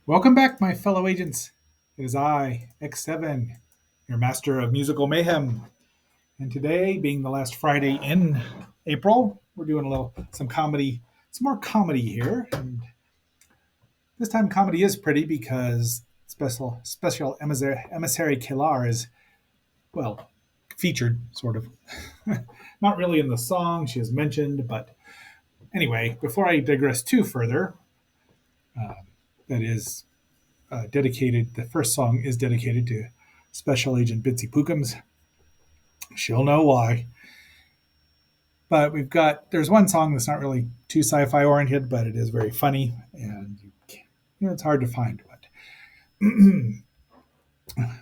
Welcome back, my fellow agents. It is I, X7, your master of musical mayhem. And today, being the last Friday in April, we're doing some comedy, some more comedy here. And this time, comedy is pretty because special emissary Kilar is, well, featured, sort of. Not really in the song she is mentioned, but anyway, before I digress too further, uh, that is dedicated. The first song is dedicated to Special Agent Bitsy Pookums. She'll know why. But there's one song that's not really too sci-fi oriented, but it is very funny, and it's hard to find. But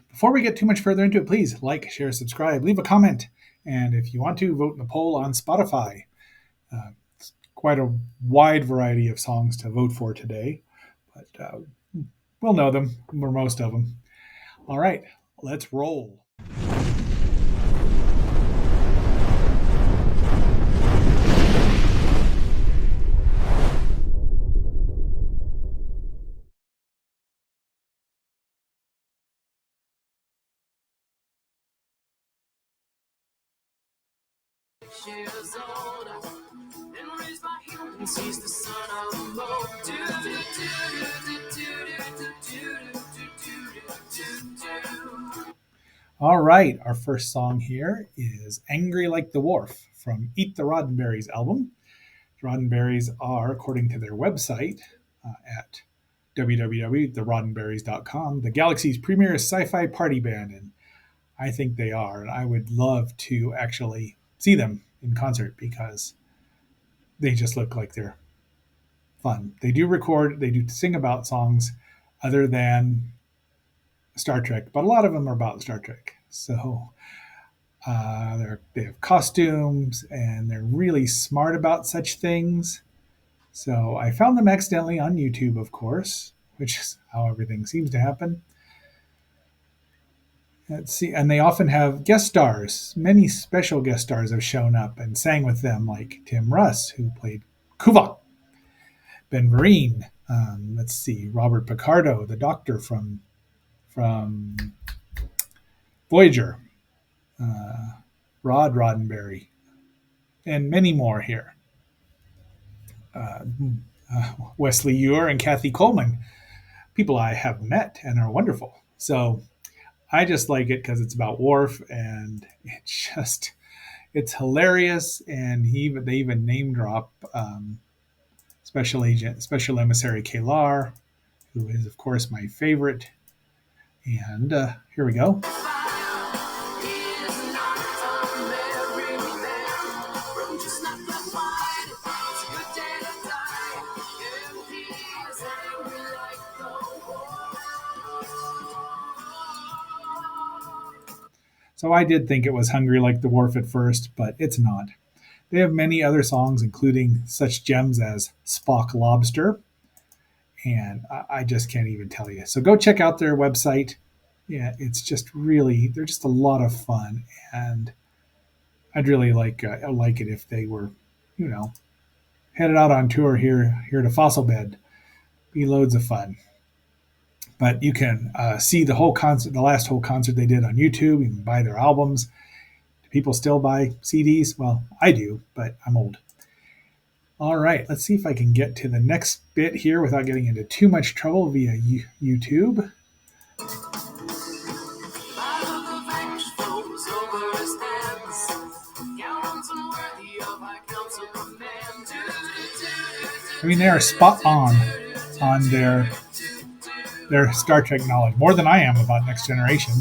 before we get too much further into it, please like, share, subscribe, leave a comment, and if you want to, vote in the poll on Spotify. It's quite a wide variety of songs to vote for today, but we'll know them, or most of them. All right, let's roll. Years old and raised by humans, he's the son of Mo. All right, our first song here is Angry Like the Wharf from Eat the Roddenberries album. The Roddenberries are, according to their website at www.theroddenberries.com, the galaxy's premier sci-fi party band, and I think they are. And I would love to actually see them in concert because they just look like they're fun. They do record, they do sing about songs other than Star Trek, but a lot of them are about Star Trek. So they have costumes and they're really smart about such things. So I found them accidentally on YouTube, of course, which is how everything seems to happen. Let's see, and they often have guest stars. Many special guest stars have shown up and sang with them, like Tim Russ, who played Kuva, Ben Vereen. Let's see, Robert Picardo, the Doctor from Voyager, uh, Rod Roddenberry, and many more here. Uh, Wesley Ewer and Kathy Coleman, people I have met and are wonderful. So I just like it because it's about Worf, and it's hilarious. And they even name drop Special Emissary Kalar, who is of course my favorite. And here we go. So I did think it was Hungry Like the Wharf at first, but it's not. They have many other songs, including such gems as Spock Lobster, and I just can't even tell you. So go check out their website. Yeah, it's just really, they're just a lot of fun, and I'd really like it if they were, you know, headed out on tour here to Fossil Bed. Be loads of fun. But you can see the whole concert, the last whole concert they did on YouTube. You can buy their albums. Do people still buy CDs? Well, I do, but I'm old. All right, let's see if I can get to the next bit here without getting into too much trouble via YouTube. I mean, they are spot on their Star Trek knowledge, more than I am about Next Generation.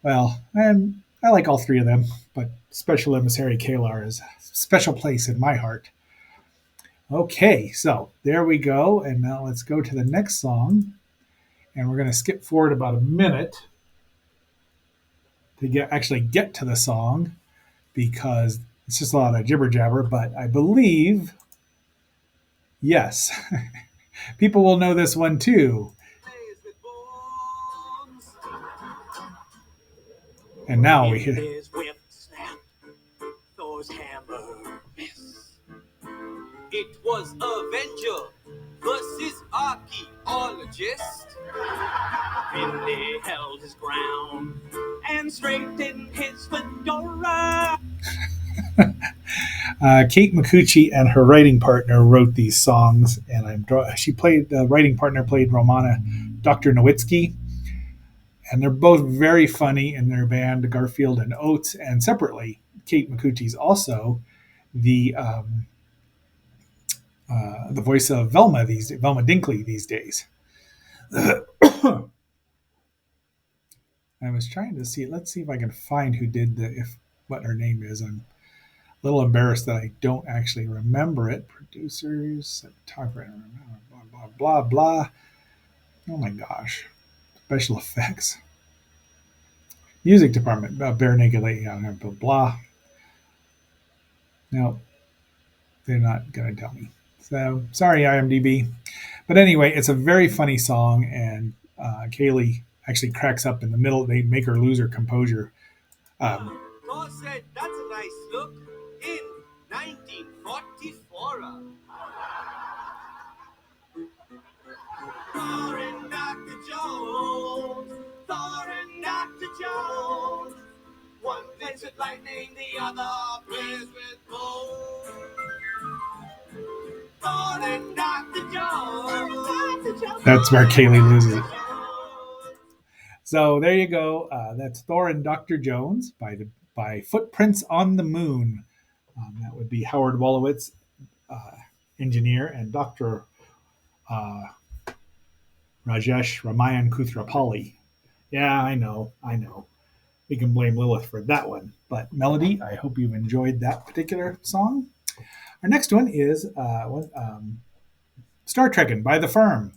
Well, and I like all three of them, but Special Emissary Kalar is a special place in my heart. Okay, so there we go, and now let's go to the next song, and we're going to skip forward about a minute to get to the song because it's just a lot of jibber jabber. But I believe, yes, people will know this one too. And now we hear. It was Avenger versus Archaeologist. Finley held his ground and straightened his fedora. Kate Micucci and her writing partner wrote these songs, and she played the writing partner played Romana Dr. Nowitzki, and they're both very funny in their band Garfield and Oates. And separately, Kate Micucci's also the the voice of Velma Dinkley these days. I was trying to see. Let's see if I can find who did the if what her name is. I'm a little embarrassed that I don't actually remember it. Producers, cinematographer, blah blah blah blah. Oh my gosh! Special effects, music department, Bare Naked Lady, blah blah blah. No, they're not gonna tell me. So sorry, IMDb. But anyway, it's a very funny song, and Kaylee actually cracks up in the middle. They make her lose her composure. Thor said, "That's a nice look," in 1944. Thor and Dr. Jones, Thor and Dr. Jones. One plays with lightning, the other plays with gold. Thor and Dr. Jones. That's where Kaylee loses it. So there you go. That's Thor and Dr. Jones by Footprints on the Moon. That would be Howard Wolowitz, engineer, and Dr. Uh, Rajesh Ramayan Kuthrapali. Yeah, I know. We can blame Lilith for that one. But Melody, I hope you've enjoyed that particular song. Our next one is Star Trekkin' by The Firm.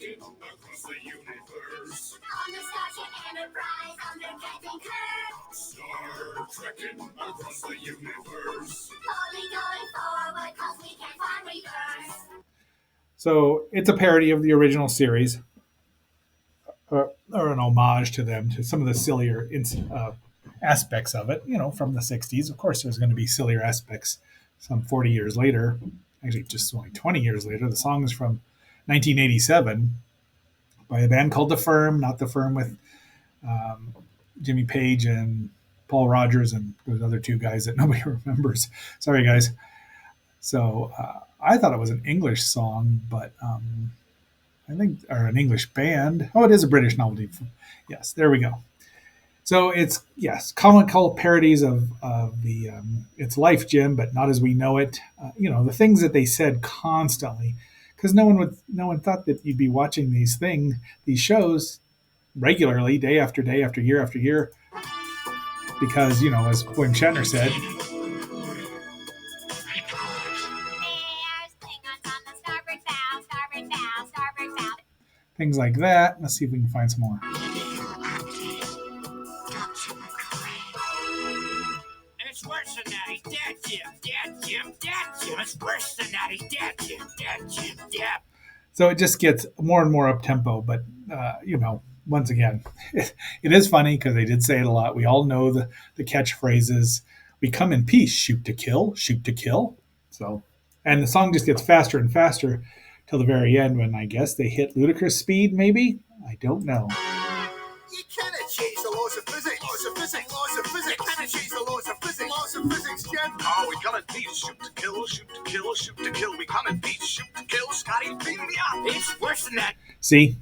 Across the universe. On the Starship Enterprise, undercutting curve. Star trekking across the universe. Only going forward, cause we can't find reverse. So it's a parody of the original series, or an homage to them, to some of the sillier aspects of it, from the 60s. Of course, there's going to be sillier aspects some 40 years later. Actually, just only 20 years later. The song is from 1987 by a band called The Firm, not The Firm with Jimmy Page and Paul Rogers and those other two guys that nobody remembers. Sorry, guys. So I thought it was an English song, but I think, or an English band. Oh, it is a British novelty. Yes, there we go. So it's, yes, comical parodies of the It's Life, Jim, but not as we know it. The things that they said constantly, because no one thought that you'd be watching these shows regularly, day after day, after year, because as William Shatner said, things like that. Let's see if we can find some more. It's worse than that. He's dead, Jim. It's worse than that. He's dead, Jim. So it just gets more and more up tempo, but once again, it is funny because they did say it a lot. We all know the catchphrases. We come in peace, shoot to kill, shoot to kill. So, and the song just gets faster and faster till the very end when I guess they hit ludicrous speed. Maybe, I don't know. You cannot change the laws of physics. Laws of physics. You cannot change the laws of physics. Laws of physics, Jim. Oh, we come in peace, shoot to kill, shoot to kill, shoot to kill. We come in peace, shoot to kill. Scotty, beam me up. It's worse than that. See,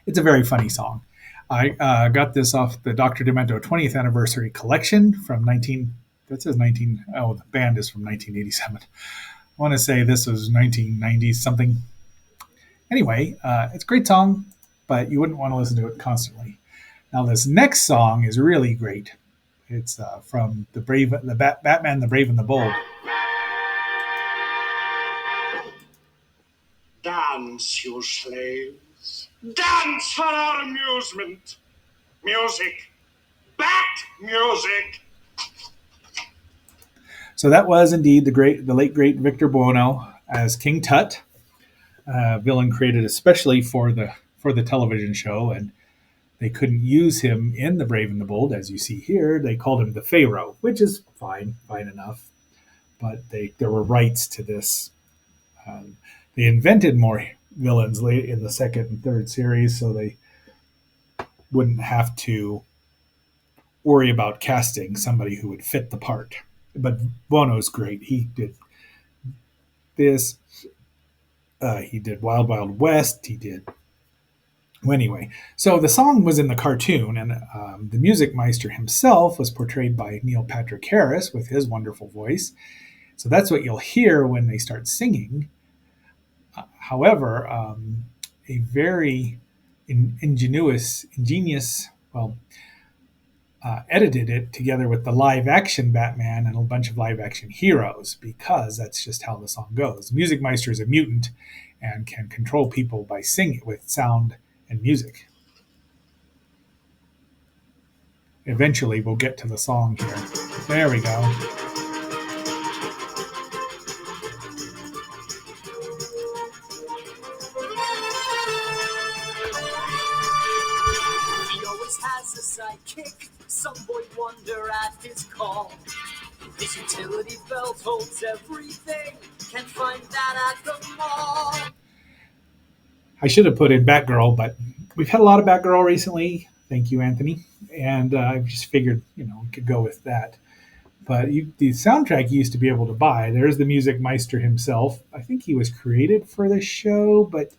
it's a very funny song. I got this off the Dr. Demento 20th anniversary collection from 19. That says 19. Oh, the band is from 1987. I want to say this was 1990 something. Anyway, it's a great song, but you wouldn't want to listen to it constantly. Now, this next song is really great. It's from Batman, the Brave and the Bold. Dance, you slaves. Dance for our amusement. Music. Bat music. So that was indeed the late great Victor Buono as King Tut. villain created especially for the television show, and they couldn't use him in The Brave and the Bold, as you see here. They called him the Pharaoh, which is fine, fine enough. But there were rights to this. Um, they invented more villains late in the second and third series, so they wouldn't have to worry about casting somebody who would fit the part. But Bono's great. He did this. He did Wild Wild West. He did well, anyway. So the song was in the cartoon, and the music meister himself was portrayed by Neil Patrick Harris with his wonderful voice. So that's what you'll hear when they start singing. However, a very ingenious, well, edited it together with the live action Batman and a bunch of live action heroes because that's just how the song goes. Music Meister is a mutant and can control people by singing with sound and music. Eventually, we'll get to the song here. There we go. He always has a sidekick. Some boy wonder at his call. His utility belt holds everything. Can't find that at the mall. I should have put in Batgirl, but we've had a lot of Batgirl recently. Thank you, Anthony. And I just figured, we could go with that. But the soundtrack you used to be able to buy. There's the Music Meister himself. I think he was created for the show, but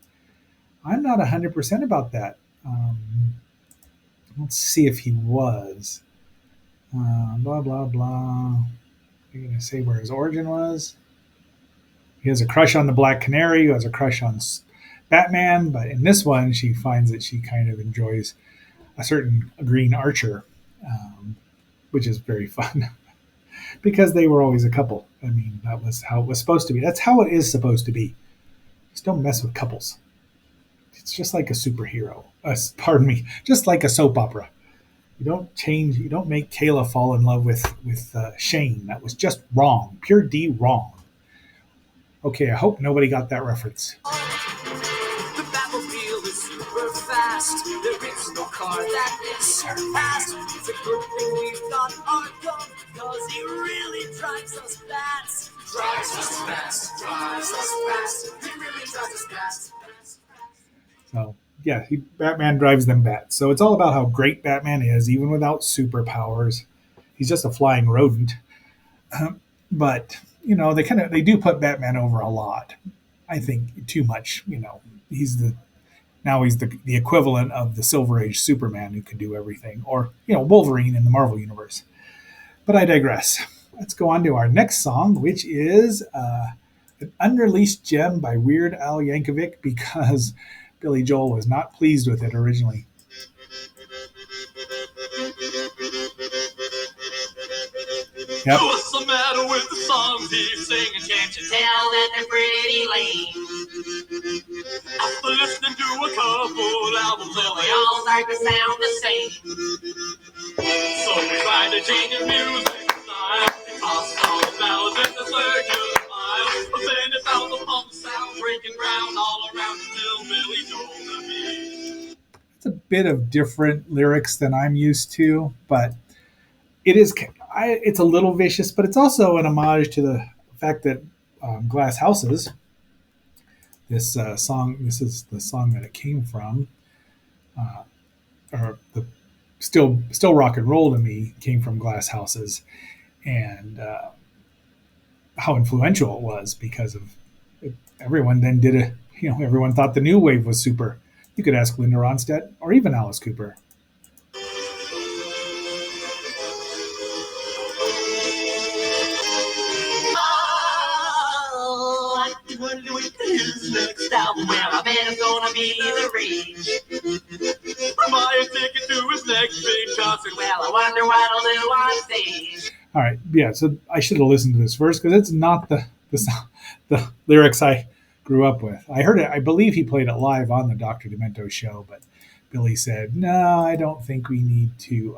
I'm not 100% about that. Let's see if he was. Blah, blah, blah. You're going to say where his origin was? He has a crush on the Black Canary, who has a crush on Batman, but in this one, she finds that she kind of enjoys a certain Green Archer, which is very fun because they were always a couple. I mean, that was how it was supposed to be. That's how it is supposed to be. Just don't mess with couples. It's just like a superhero. Pardon me, just like a soap opera. You don't change. You don't make Kayla fall in love with Shane. That was just wrong. Pure D wrong. Okay, I hope nobody got that reference. The Batmobile is super fast. There is no car that is surpassed. It's a good thing we've got Arkham, cause he really drives us bats. Drives us fast, drives us fast. He really drives us fast. So yeah, Batman drives them bats. So it's all about how great Batman is, even without superpowers. He's just a flying rodent. But they do put Batman over a lot. I think too much. He's the equivalent of the Silver Age Superman who can do everything, or Wolverine in the Marvel universe. But I digress. Let's go on to our next song, which is an unreleased gem by Weird Al Yankovic because Billy Joel was not pleased with it originally. Yep. What's the matter with the songs he's singing? Can't you tell that they're pretty lame? After listening to a couple albums, well, they all start to sound the same. So we tried to change his music style. Tossed all the ballads in the circular file. But then it found the pump sound breaking ground all around until Billy Joel to me. It's a bit of different lyrics than I'm used to, but it is. It's a little vicious, but it's also an homage to the fact that Glass Houses. This song. This is the song that it came from, or the still rock and roll to me came from Glass Houses, and how influential it was because of it, everyone then did a. Everyone thought the new wave was super. You could ask Linda Ronstadt or even Alice Cooper. His next album, well, I bet it's gonna be the rage. Buy a ticket to his next big concert, well, I wonder what I'll do on stage. All right, yeah. So I should have listened to this first because it's not the lyrics I grew up with. I heard it. I believe he played it live on the Dr. Demento show, but Billy said, "No, I don't think we need to.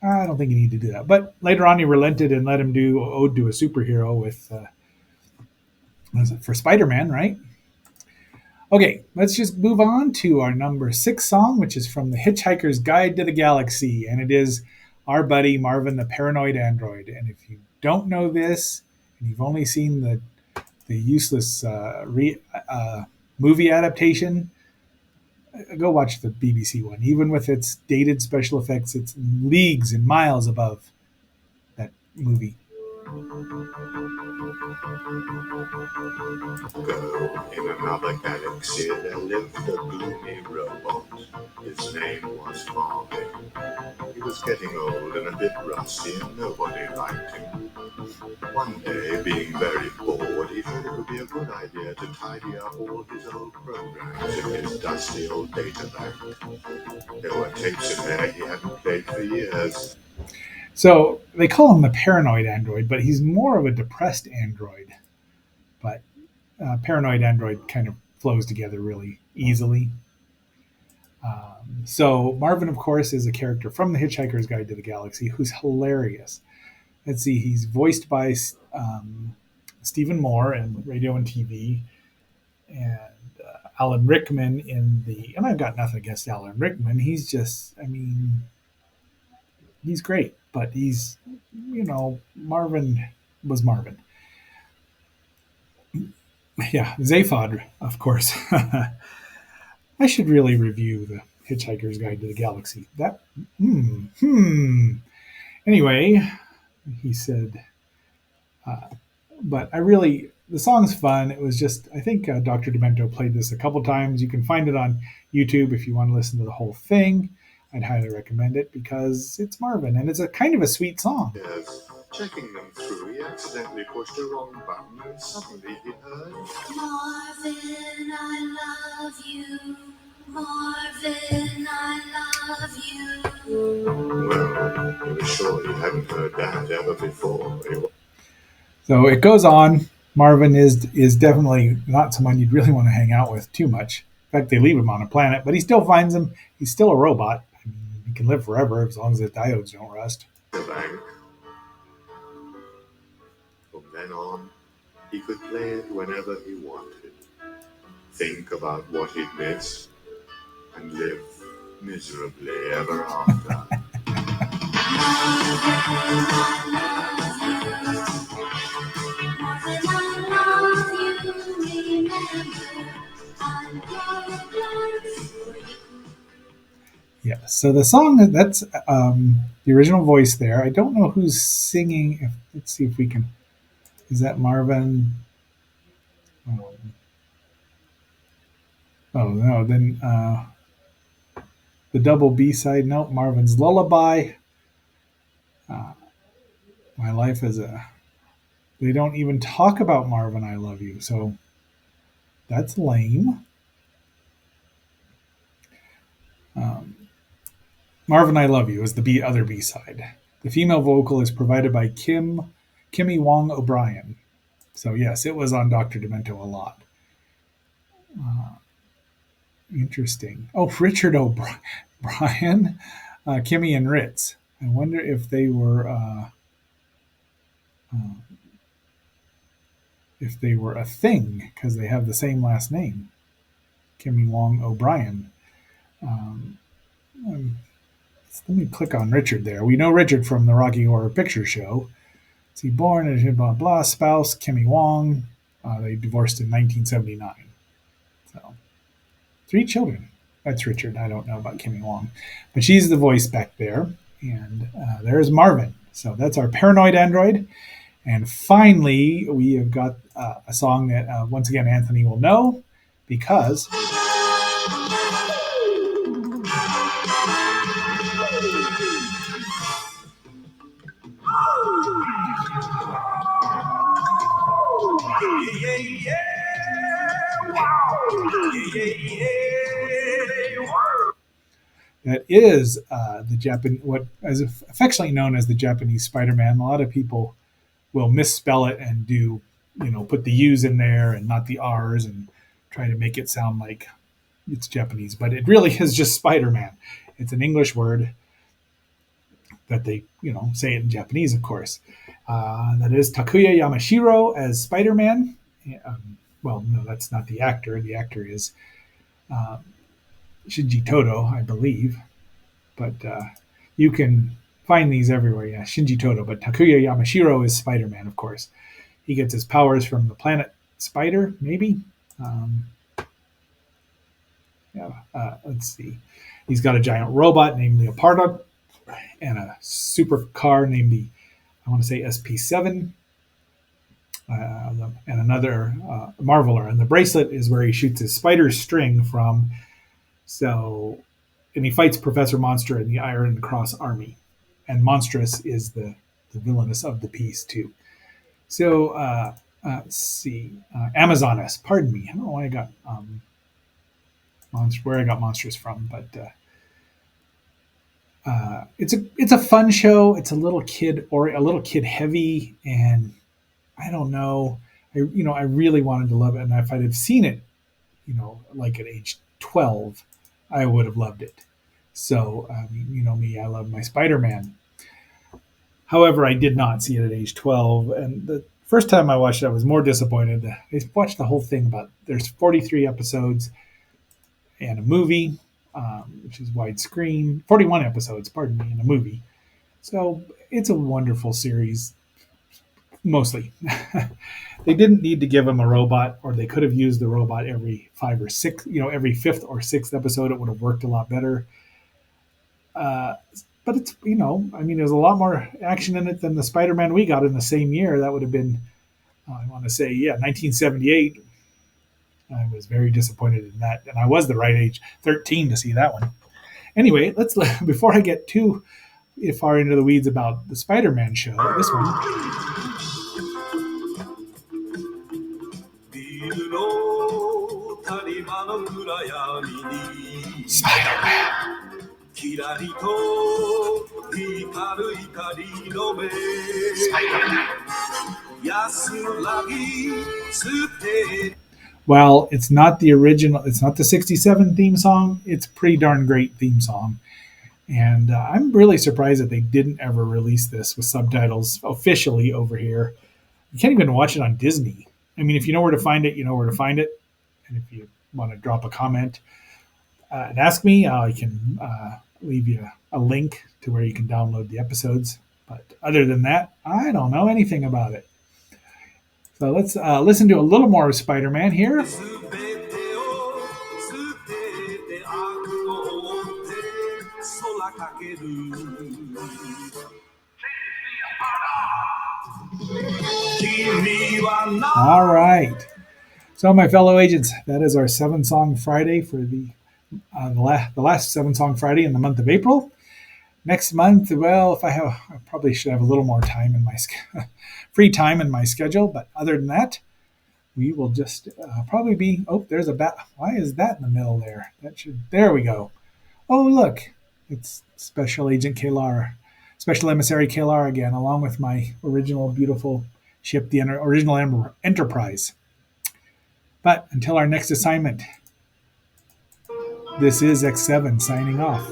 I don't think you need to do that." But later on, he relented and let him do "Ode to a Superhero" with Was it for Spider-Man, right? Okay, let's just move on to our number 6 song, which is from The Hitchhiker's Guide to the Galaxy, and it is our buddy Marvin the Paranoid Android. And if you don't know this, and you've only seen the useless movie adaptation, go watch the BBC one. Even with its dated special effects, it's leagues and miles above that movie. Go in another galaxy there lived a gloomy robot. His name was Marvin. He was getting old and a bit rusty and nobody liked him. One day, being very bored, he thought it would be a good idea to tidy up all his old programs in his dusty old data bank. There were tapes in there he hadn't played for years. So they call him the paranoid android, but he's more of a depressed android. But paranoid android kind of flows together really easily. So Marvin, of course, is a character from The Hitchhiker's Guide to the Galaxy who's hilarious. Let's see, he's voiced by Stephen Moore in radio and TV, and Alan Rickman in the. And I've got nothing against Alan Rickman. He's just, I mean, he's great, but he's, Marvin was Marvin. Yeah, Zaphod, of course. I should really review the Hitchhiker's Guide to the Galaxy. That, Anyway, he said, but the song's fun. It was just, I think Dr. Demento played this a couple times. You can find it on YouTube if you want to listen to the whole thing. I'd highly recommend it because it's Marvin and it's a kind of a sweet song. Yes. Checking them through, he accidentally pushed the wrong button and suddenly he heard, Marvin, I love you. Marvin, I love you. well, he was sure he hadn't heard that ever before. So it goes on. Marvin is definitely not someone you'd really want to hang out with too much. In fact, they leave him on a planet, but he still finds him. He's still a robot. I mean, he can live forever as long as the diodes don't rust. The bank. From then on, he could play it whenever he wanted. Think about what he'd miss and live miserably ever after. Yeah. So the song that's the original voice there. I don't know who's singing. Let's see if we can. Is that Marvin? Oh no. Then the double B side. Nope. Marvin's Lullaby. My life as a. They don't even talk about Marvin. I love you. So that's lame. Marvin, I Love You is the other B side. The female vocal is provided by Kimmy Wong O'Brien. So yes, it was on Dr. Demento a lot. Interesting. Oh, Richard O'Brien, Kimmy and Ritz. I wonder if they were a thing because they have the same last name, Kimmy Wong O'Brien. Let me click on Richard there. We know Richard from the Rocky Horror Picture Show. Is he born as blah blah spouse Kimmy Wong? They divorced in 1979. So 3 children. That's Richard. I don't know about Kimmy Wong, but she's the voice back there. And there's Marvin. So that's our paranoid android. And finally, we have got a song that once again Anthony will know because. That is what is affectionately known as the Japanese Spider-Man. A lot of people will misspell it and put the U's in there and not the R's and try to make it sound like it's Japanese, but it really is just Spider-Man. It's an English word that they, say it in Japanese, of course. That is Takuya Yamashiro as Spider-Man, Well, no, that's not the actor. The actor is uh, Shinji Toto, I believe. But you can find these everywhere. Yeah, Shinji Toto. But Takuya Yamashiro is Spider Man, of course. He gets his powers from the planet Spider, maybe. Um, yeah, let's see. He's got a giant robot named Leopardo and a super car named I want to say SP7, and another Marveler. And the bracelet is where he shoots his spider string from. So, and he fights Professor Monster and the Iron Cross Army. And Monstrous is the villainous of the piece, too. So, let's see. Amazoness, pardon me. I don't know why I got where I got Monstrous from, but it's a fun show. It's a little kid heavy, and I don't know. I really wanted to love it, and if I'd have seen it, like at age 12, I would have loved it. So, I mean, me, I love my Spider-Man. However, I did not see it at age 12, and the first time I watched it, I was more disappointed. I watched the whole thing there's 43 episodes and a movie, which is widescreen. 41 episodes, pardon me, and a movie. So it's a wonderful series, mostly. They didn't need to give him a robot, or they could have used the robot every five or six, every fifth or sixth episode. It would have worked a lot better. Uh, but it's, I mean, there's a lot more action in it than the Spider-Man we got in the same year. That would have been, I want to say, 1978. I was very disappointed in that, and I was the right age, 13, to see that one. Anyway, let's before I get too far into the weeds about the Spider-Man show, this one. ビルの谷間の暗闇に Spider-Man. キラリと光る光の目 Spider-Man. 安らぎ捨て Well, it's not the original. It's not the '67 theme song. It's a pretty darn great theme song, and I'm really surprised that they didn't ever release this with subtitles officially over here. You can't even watch it on Disney. I mean, if you know where to find it, you know where to find it. And if you want to drop a comment and ask me, I can leave you a link to where you can download the episodes. But other than that, I don't know anything about it. So let's listen to a little more of Spider-Man here. 全てを捨てて悪を追って空かける All right. So, my fellow agents, that is our 7-Song Friday for the last 7-Song Friday in the month of April. Next month, well, I probably should have a little more time in my free time in my schedule. But other than that, we will just probably be. Oh, there's a bat. Why is that in the middle there? There we go. Oh, look, it's Special Agent Kalar, Special Emissary Kalar again, along with my original beautiful ship, the original Enterprise. But until our next assignment, this is X7 signing off.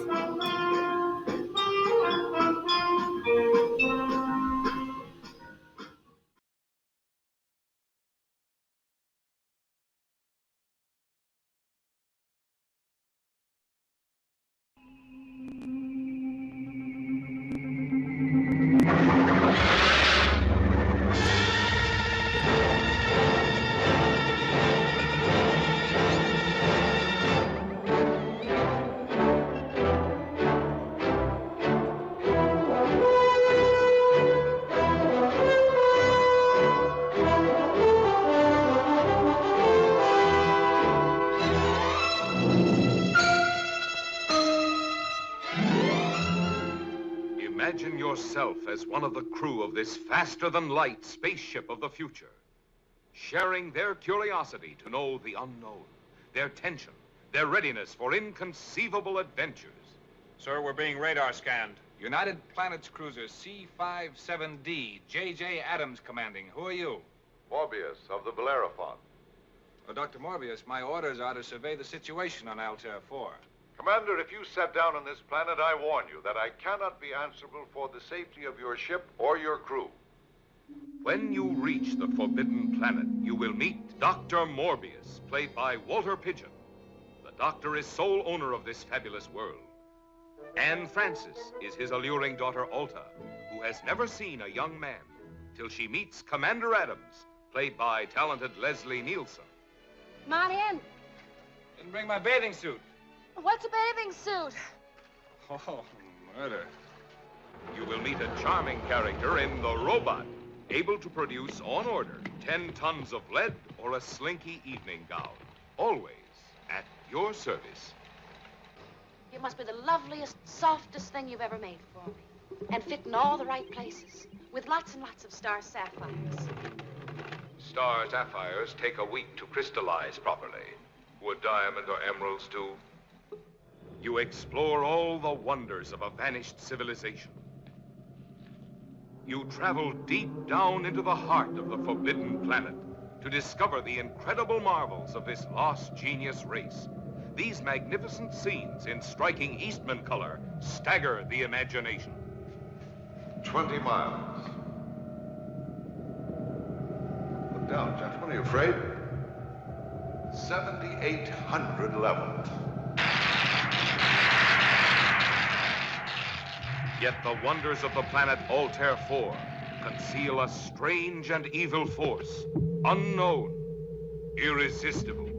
Imagine yourself as one of the crew of this faster-than-light spaceship of the future, sharing their curiosity to know the unknown, their tension, their readiness for inconceivable adventures. Sir, we're being radar scanned. United Planets Cruiser C-57D, J.J. Adams commanding. Who are you? Morbius of the Bellerophon. Oh, Dr. Morbius, my orders are to survey the situation on Altair 4. Commander, if you set down on this planet, I warn you that I cannot be answerable for the safety of your ship or your crew. When you reach the Forbidden Planet, you will meet Dr. Morbius, played by Walter Pidgeon. The Doctor is sole owner of this fabulous world. Anne Francis is his alluring daughter, Alta, who has never seen a young man till she meets Commander Adams, played by talented Leslie Nielsen. Come on in. Didn't bring my bathing suit. What's a bathing suit? Oh, murder. You will meet a charming character in The Robot, able to produce, on order, 10 tons of lead or a slinky evening gown. Always at your service. It must be the loveliest, softest thing you've ever made for me. And fit in all the right places. With lots and lots of star sapphires. Star sapphires take a week to crystallize properly. Would diamond or emeralds do? You explore all the wonders of a vanished civilization. You travel deep down into the heart of the Forbidden Planet to discover the incredible marvels of this lost genius race. These magnificent scenes in striking Eastman color stagger the imagination. 20 miles. Look down, gentlemen. Are you afraid? 7,800 levels. Yet the wonders of the planet Altair 4 conceal a strange and evil force, unknown, irresistible.